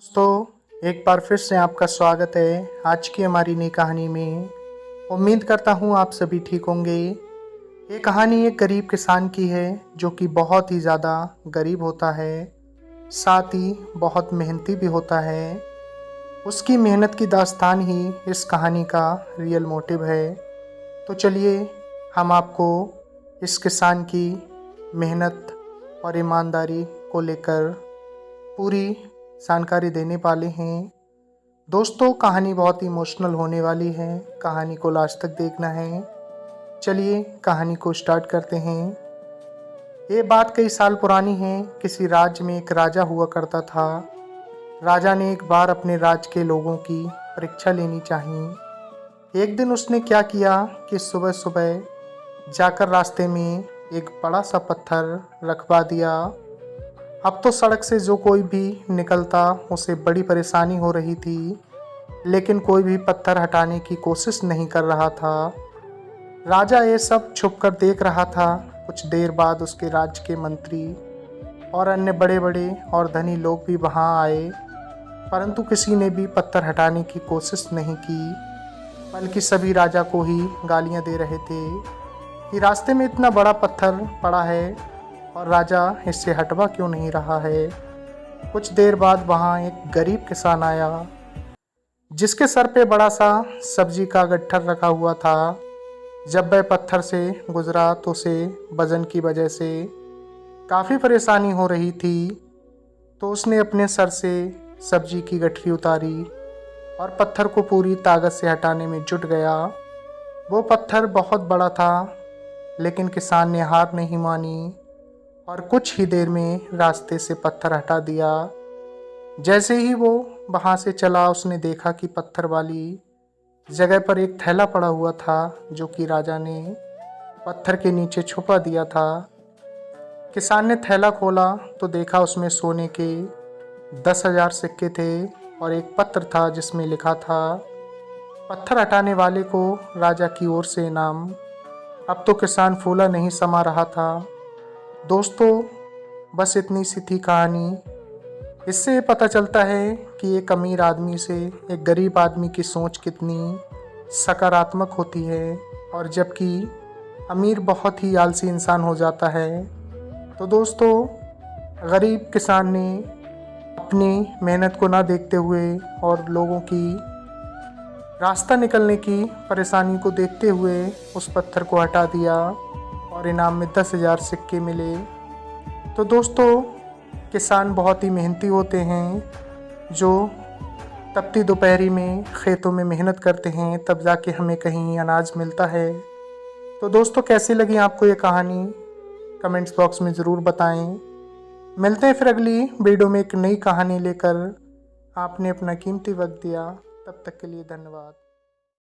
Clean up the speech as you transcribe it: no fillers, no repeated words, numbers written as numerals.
दोस्तों, एक बार फिर से आपका स्वागत है आज की हमारी नई कहानी में। उम्मीद करता हूँ आप सभी ठीक होंगे। ये कहानी एक गरीब किसान की है जो कि बहुत ही ज़्यादा गरीब होता है, साथ ही बहुत मेहनती भी होता है। उसकी मेहनत की दास्तान ही इस कहानी का रियल मोटिव है। तो चलिए हम आपको इस किसान की मेहनत और ईमानदारी को लेकर पूरी जानकारी देने वाले हैं। दोस्तों, कहानी बहुत इमोशनल होने वाली है, कहानी को लास्ट तक देखना है। चलिए कहानी को स्टार्ट करते हैं। ये बात कई साल पुरानी है। किसी राज्य में एक राजा हुआ करता था। राजा ने एक बार अपने राज्य के लोगों की परीक्षा लेनी चाहिए। एक दिन उसने क्या किया कि सुबह सुबह जाकर रास्ते में एक बड़ा सा पत्थर रखवा दिया। अब तो सड़क से जो कोई भी निकलता उसे बड़ी परेशानी हो रही थी, लेकिन कोई भी पत्थर हटाने की कोशिश नहीं कर रहा था। राजा ये सब छुपकर देख रहा था। कुछ देर बाद उसके राज्य के मंत्री और अन्य बड़े बड़े और धनी लोग भी वहां आए, परंतु किसी ने भी पत्थर हटाने की कोशिश नहीं की, बल्कि सभी राजा को ही गालियां दे रहे थे कि रास्ते में इतना बड़ा पत्थर पड़ा है और राजा इससे हटवा क्यों नहीं रहा है। कुछ देर बाद वहाँ एक गरीब किसान आया जिसके सर पे बड़ा सा सब्जी का गट्ठर रखा हुआ था। जब वह पत्थर से गुजरा तो उसे वजन की वजह से काफ़ी परेशानी हो रही थी, तो उसने अपने सर से सब्जी की गठरी उतारी और पत्थर को पूरी ताकत से हटाने में जुट गया। वो पत्थर बहुत बड़ा था, लेकिन किसान ने हार नहीं मानी और कुछ ही देर में रास्ते से पत्थर हटा दिया। जैसे ही वो वहाँ से चला, उसने देखा कि पत्थर वाली जगह पर एक थैला पड़ा हुआ था जो कि राजा ने पत्थर के नीचे छुपा दिया था। किसान ने थैला खोला तो देखा उसमें सोने के 10,000 सिक्के थे और एक पत्र था जिसमें लिखा था, पत्थर हटाने वाले को राजा की ओर से इनाम। अब तो किसान फूला नहीं समा रहा था। दोस्तों, बस इतनी सी थी कहानी। इससे ये पता चलता है कि एक अमीर आदमी से एक गरीब आदमी की सोच कितनी सकारात्मक होती है, और जबकि अमीर बहुत ही आलसी इंसान हो जाता है। तो दोस्तों, गरीब किसान ने अपनी मेहनत को ना देखते हुए और लोगों की रास्ता निकलने की परेशानी को देखते हुए उस पत्थर को हटा दिया और इनाम में 10,000 सिक्के मिले। तो दोस्तों, किसान बहुत ही मेहनती होते हैं, जो तपती दोपहरी में खेतों में मेहनत करते हैं, तब जाके हमें कहीं अनाज मिलता है। तो दोस्तों, कैसी लगी आपको ये कहानी कमेंट्स बॉक्स में ज़रूर बताएं। मिलते हैं फिर अगली वीडियो में एक नई कहानी लेकर। आपने अपना कीमती वक्त दिया, तब तक के लिए धन्यवाद।